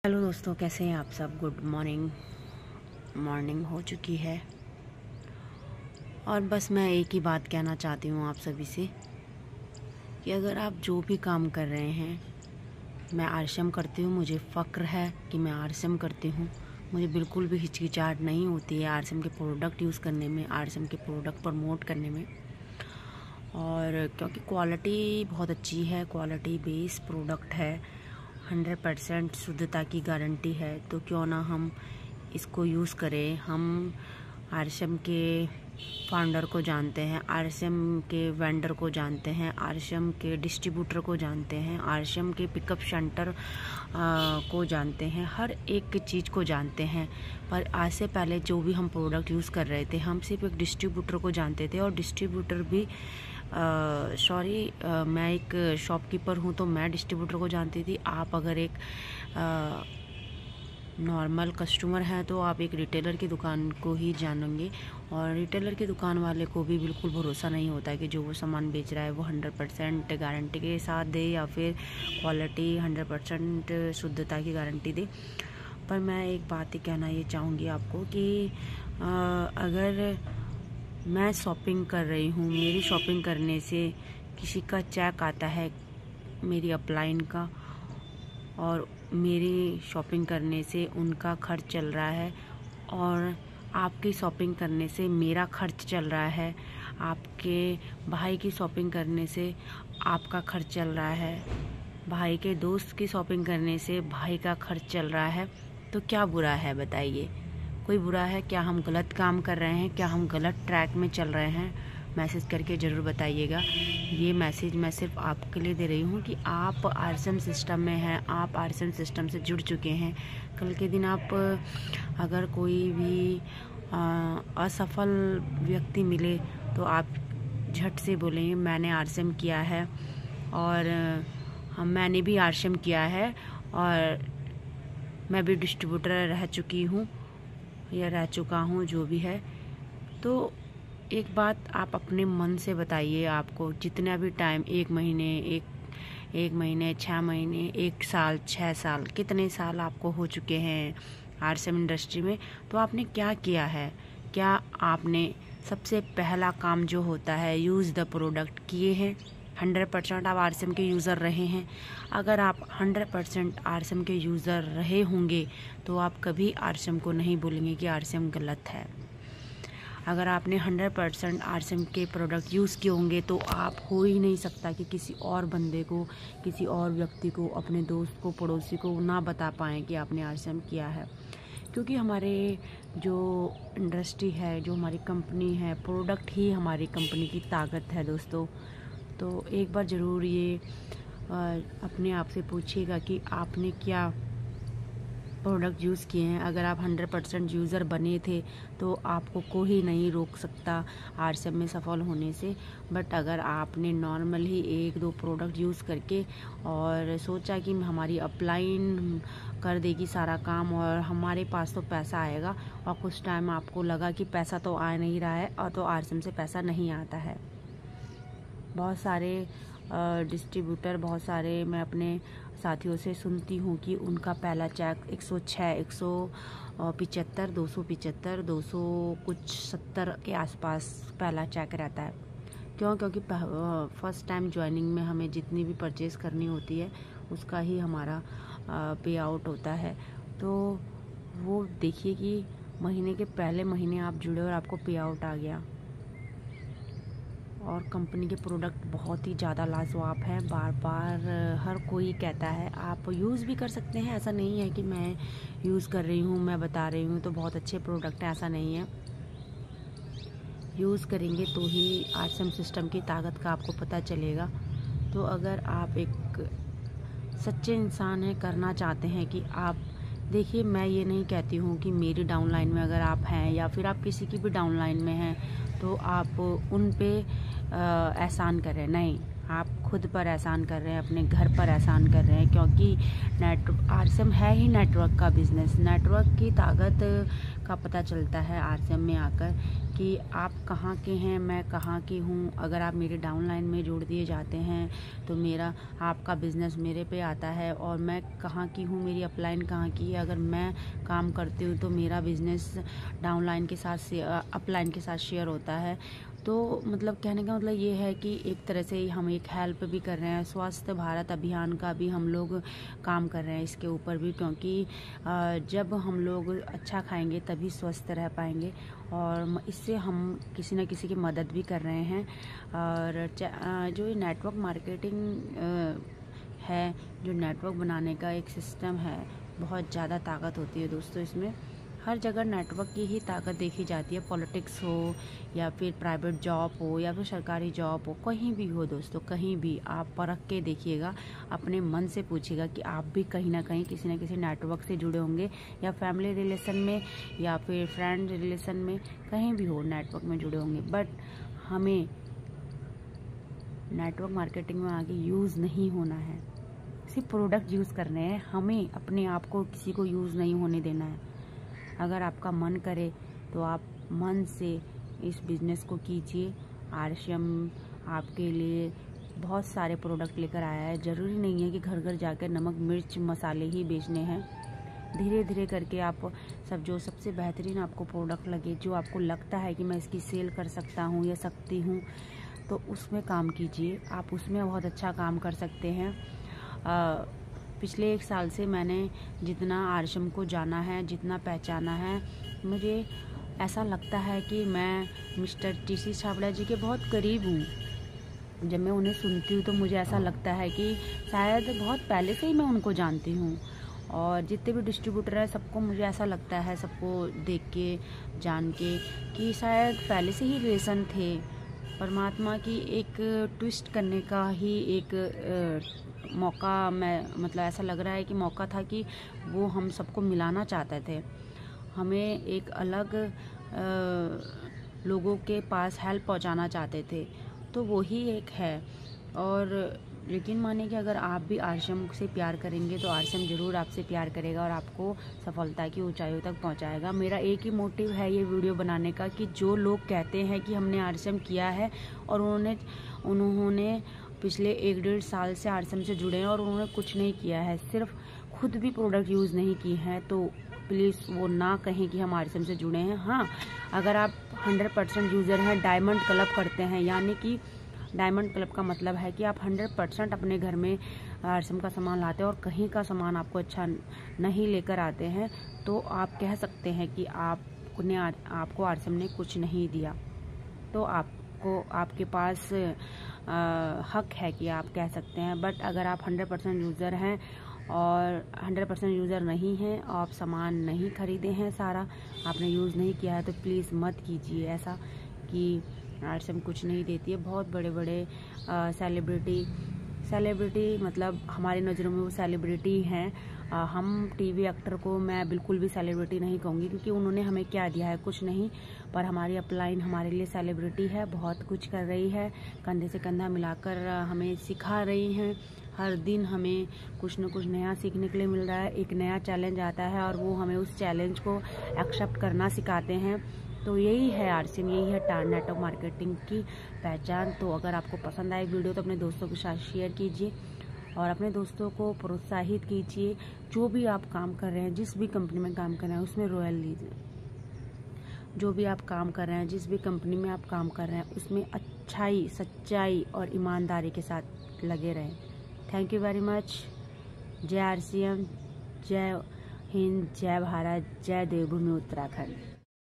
Hello दोस्तों, कैसे हैं आप सब। गुड मॉर्निंग हो चुकी है और बस मैं एक ही बात कहना चाहती हूँ आप सभी से कि अगर आप जो भी काम कर रहे हैं, मैं आरएसएम करती हूँ, मुझे फ़क्र है कि मैं आरएसएम करती हूँ। मुझे बिल्कुल भी हिचकिचाहट नहीं होती है आरएसएम के प्रोडक्ट यूज़ करने में, आरएसएम के प्रोडक्ट प्रमोट करने में। और क्योंकि क्वालिटी बहुत अच्छी है, क्वालिटी बेस्ड प्रोडक्ट है, 100% शुद्धता की गारंटी है, तो क्यों ना हम इसको यूज़ करें। हम आरएसएम के फाउंडर को जानते हैं, आरएसएम के वेंडर को जानते हैं, आरएसएम के डिस्ट्रीब्यूटर को जानते हैं, आरएसएम के पिकअप सेंटर को जानते हैं, हर एक चीज़ को जानते हैं। पर आज से पहले जो भी हम प्रोडक्ट यूज़ कर रहे थे, हम सिर्फ एक डिस्ट्रीब्यूटर को जानते थे और डिस्ट्रीब्यूटर भी मैं एक शॉपकीपर हूँ तो मैं डिस्ट्रीब्यूटर को जानती थी। आप अगर एक नॉर्मल कस्टमर हैं तो आप एक रिटेलर की दुकान को ही जानेंगे, और रिटेलर की दुकान वाले को भी बिल्कुल भरोसा नहीं होता है कि जो वो सामान बेच रहा है वो 100% गारंटी के साथ दे या फिर क्वालिटी 100% शुद्धता की गारंटी दे। पर मैं एक बात ही कहना ये चाहूँगी आपको कि अगर मैं शॉपिंग कर रही हूँ, मेरी शॉपिंग करने से किसी का चेक आता है मेरी अपलाइन का, और मेरी शॉपिंग करने से उनका खर्च चल रहा है, और आपकी शॉपिंग करने से मेरा खर्च चल रहा है, आपके भाई की शॉपिंग करने से आपका खर्च चल रहा है, भाई के दोस्त की शॉपिंग करने से भाई का खर्च चल रहा है, तो क्या बुरा है बताइए। कोई बुरा है क्या? हम गलत काम कर रहे हैं क्या? हम गलत ट्रैक में चल रहे हैं? मैसेज करके ज़रूर बताइएगा। ये मैसेज मैं सिर्फ आपके लिए दे रही हूँ कि आप आरएसएम सिस्टम में हैं, आप आरएसएम सिस्टम से जुड़ चुके हैं। कल के दिन आप अगर कोई भी असफल व्यक्ति मिले तो आप झट से बोलेंगे मैंने आरएसएम किया है, और मैंने भी आरएसएम किया है, और मैं भी डिस्ट्रीब्यूटर रह चुकी हूँ या रह चुका हूँ, जो भी है। तो एक बात आप अपने मन से बताइए, आपको जितना भी टाइम, 1 महीने, एक महीने, 6 महीने, 1 साल, 6 साल, कितने साल आपको हो चुके हैं आरएसएम इंडस्ट्री में, तो आपने क्या किया है? क्या आपने सबसे पहला काम जो होता है यूज़ द प्रोडक्ट किए हैं? 100% आप आरएसएम के यूज़र रहे हैं। अगर आप 100% आरएसएम के यूज़र रहे होंगे तो आप कभी आरएसएम को नहीं बोलेंगे कि आरएसएम गलत है। अगर आपने 100% आरएसएम के प्रोडक्ट यूज़ किए होंगे तो आप हो ही नहीं सकता कि किसी और बंदे को, किसी और व्यक्ति को, अपने दोस्त को, पड़ोसी को ना बता पाएँ कि आपने आरएसएम किया है। क्योंकि हमारे जो इंडस्ट्री है, जो हमारी कंपनी है, प्रोडक्ट ही हमारी कंपनी की ताकत है दोस्तों। तो एक बार ज़रूर ये अपने आप से पूछिएगा कि आपने क्या प्रोडक्ट यूज़ किए हैं। अगर आप 100% यूज़र बने थे तो आपको कोई नहीं रोक सकता आरएसएम में सफल होने से। बट अगर आपने नॉर्मल ही 1-2 प्रोडक्ट यूज़ करके और सोचा कि हमारी अपलाइन कर देगी सारा काम और हमारे पास तो पैसा आएगा, और कुछ टाइम आपको लगा कि पैसा तो आ नहीं रहा है, और तो आरएसएम से पैसा नहीं आता है। बहुत सारे डिस्ट्रीब्यूटर, बहुत सारे मैं अपने साथियों से सुनती हूँ कि उनका पहला चेक 106, 175, 275, 200 कुछ 70 के आसपास पहला चेक रहता है। क्यों? क्योंकि फर्स्ट टाइम ज्वाइनिंग में हमें जितनी भी परचेज़ करनी होती है उसका ही हमारा पे आउट होता है। तो वो देखिए कि महीने के पहले महीने आप जुड़े और आपको पे आउट आ गया। और कंपनी के प्रोडक्ट बहुत ही ज़्यादा लाजवाब है, बार बार हर कोई कहता है। आप यूज़ भी कर सकते हैं, ऐसा नहीं है कि मैं यूज़ कर रही हूँ, मैं बता रही हूँ तो बहुत अच्छे प्रोडक्ट है, ऐसा नहीं है। यूज़ करेंगे तो ही आरएसएम सिस्टम की ताकत का आपको पता चलेगा। तो अगर आप एक सच्चे इंसान हैं, करना चाहते हैं कि आप देखिए, मैं ये नहीं कहती हूँ कि मेरी डाउनलाइन में अगर आप हैं या फिर आप किसी की भी डाउनलाइन में हैं तो आप उन पे एहसान कर रहे हैं। नहीं, आप खुद पर एहसान कर रहे हैं, अपने घर पर एहसान कर रहे हैं। क्योंकि आरएसएम है ही नेटवर्क का बिज़नेस। नेटवर्क की ताकत का पता चलता है आरएसएम में आकर कि आप कहाँ के हैं, मैं कहाँ की हूँ, अगर आप मेरे डाउनलाइन में जोड़ दिए जाते हैं तो मेरा आपका बिज़नेस मेरे पे आता है। और मैं कहाँ की हूँ, मेरी अपलाइन कहाँ की है, अगर मैं काम करती हूँ तो मेरा बिज़नेस डाउनलाइन के साथ अपलाइन के साथ शेयर होता है। तो मतलब कहने का मतलब ये है कि एक तरह से हम एक हेल्प भी कर रहे हैं। स्वच्छ भारत अभियान का भी हम लोग काम कर रहे हैं इसके ऊपर भी, क्योंकि जब हम लोग अच्छा खाएंगे तभी स्वस्थ रह पाएंगे, और इससे हम किसी न किसी की मदद भी कर रहे हैं। और जो ये नेटवर्क मार्केटिंग है, जो नेटवर्क बनाने का एक सिस्टम है, बहुत ज़्यादा ताकत होती है दोस्तों इसमें। हर जगह नेटवर्क की ही ताकत देखी जाती है, पॉलिटिक्स हो या फिर प्राइवेट जॉब हो या फिर सरकारी जॉब हो, कहीं भी हो दोस्तों, कहीं भी आप परख के देखिएगा, अपने मन से पूछिएगा कि आप भी कहीं ना कहीं किसी न किसी नेटवर्क से जुड़े होंगे, या फैमिली रिलेशन में या फिर फ्रेंड रिलेशन में, कहीं भी हो नेटवर्क में जुड़े होंगे। बट हमें नेटवर्क मार्केटिंग में आगे यूज़ नहीं होना है, सिर्फ प्रोडक्ट यूज़ करने हैं, हमें अपने आप को किसी को यूज़ नहीं होने देना है। अगर आपका मन करे तो आप मन से इस बिज़नेस को कीजिए। आरसीएम आपके लिए बहुत सारे प्रोडक्ट लेकर आया है, ज़रूरी नहीं है कि घर घर जाकर नमक मिर्च मसाले ही बेचने हैं। धीरे धीरे करके आप जो सबसे बेहतरीन आपको प्रोडक्ट लगे, जो आपको लगता है कि मैं इसकी सेल कर सकता हूँ या सकती हूँ, तो उसमें काम कीजिए। आप उसमें बहुत अच्छा काम कर सकते हैं। पिछले 1 साल से मैंने जितना आरसीएम को जाना है, जितना पहचाना है, मुझे ऐसा लगता है कि मैं मिस्टर टीसी छाबड़ा जी के बहुत करीब हूँ। जब मैं उन्हें सुनती हूँ तो मुझे ऐसा लगता है कि शायद बहुत पहले से ही मैं उनको जानती हूँ। और जितने भी डिस्ट्रीब्यूटर हैं सबको मुझे ऐसा लगता है, सबको देख के जान के, कि शायद पहले से ही रिलेशन थे। परमात्मा की एक ट्विस्ट करने का ही एक मौका, मैं मतलब ऐसा लग रहा है कि मौका था कि वो हम सबको मिलाना चाहते थे, हमें एक अलग लोगों के पास हेल्प पहुंचाना चाहते थे, तो वो ही एक है। और यकीन मानिए कि अगर आप भी आरसीएम से प्यार करेंगे तो आरसीएम ज़रूर आपसे प्यार करेगा और आपको सफलता की ऊंचाइयों तक पहुंचाएगा। मेरा एक ही मोटिव है ये वीडियो बनाने का, कि जो लोग कहते हैं कि हमने आरसीएम किया है और उन्होंने पिछले 1-1.5 साल से आरसीएम से जुड़े हैं और उन्होंने कुछ नहीं किया है, सिर्फ खुद भी प्रोडक्ट यूज़ नहीं की हैं, तो प्लीज़ वो ना कहें कि हम आरसीएम से जुड़े हैं। हाँ, अगर आप 100% यूज़र हैं, डायमंड क्लब करते हैं, यानी कि डायमंड क्लब का मतलब है कि आप 100% अपने घर में आरसीएम का सामान लाते हैं और कहीं का सामान आपको अच्छा नहीं लेकर आते हैं, तो आप कह सकते हैं कि आपको आरसीएम ने कुछ नहीं दिया। तो आपके पास हक है कि आप कह सकते हैं। बट अगर आप 100% यूज़र हैं और 100% यूज़र नहीं हैं, आप सामान नहीं खरीदे हैं, सारा आपने यूज़ नहीं किया है, तो प्लीज़ मत कीजिए ऐसा कि आरसीएम कुछ नहीं देती है। बहुत बड़े बड़े सेलिब्रिटी मतलब हमारी नज़रों में वो सेलिब्रिटी हैं। हम टीवी एक्टर को मैं बिल्कुल भी सेलिब्रिटी नहीं कहूँगी, क्योंकि उन्होंने हमें क्या दिया है, कुछ नहीं। पर हमारी अपलाइन हमारे लिए सेलिब्रिटी है, बहुत कुछ कर रही है, कंधे से कंधा मिलाकर हमें सिखा रही हैं। हर दिन हमें कुछ न कुछ नया सीखने के लिए मिल रहा है, एक नया चैलेंज आता है और वो हमें उस चैलेंज को एक्सेप्ट करना सिखाते हैं। तो यही है आरसीएम, यही है नेटवर्क मार्केटिंग की पहचान। तो अगर आपको पसंद आए वीडियो तो अपने दोस्तों के साथ शेयर कीजिए और अपने दोस्तों को प्रोत्साहित कीजिए। जो भी आप काम कर रहे हैं, जिस भी कंपनी में काम कर रहे हैं, उसमें रॉयल लीजिए। जो भी आप काम कर रहे हैं, जिस भी कंपनी में आप काम कर रहे हैं, उसमें अच्छाई, सच्चाई और ईमानदारी के साथ लगे रहें। Thank you very much. जय आरसीएम, जय हिंद, जय भारत, जय देवभूमि उत्तराखंड।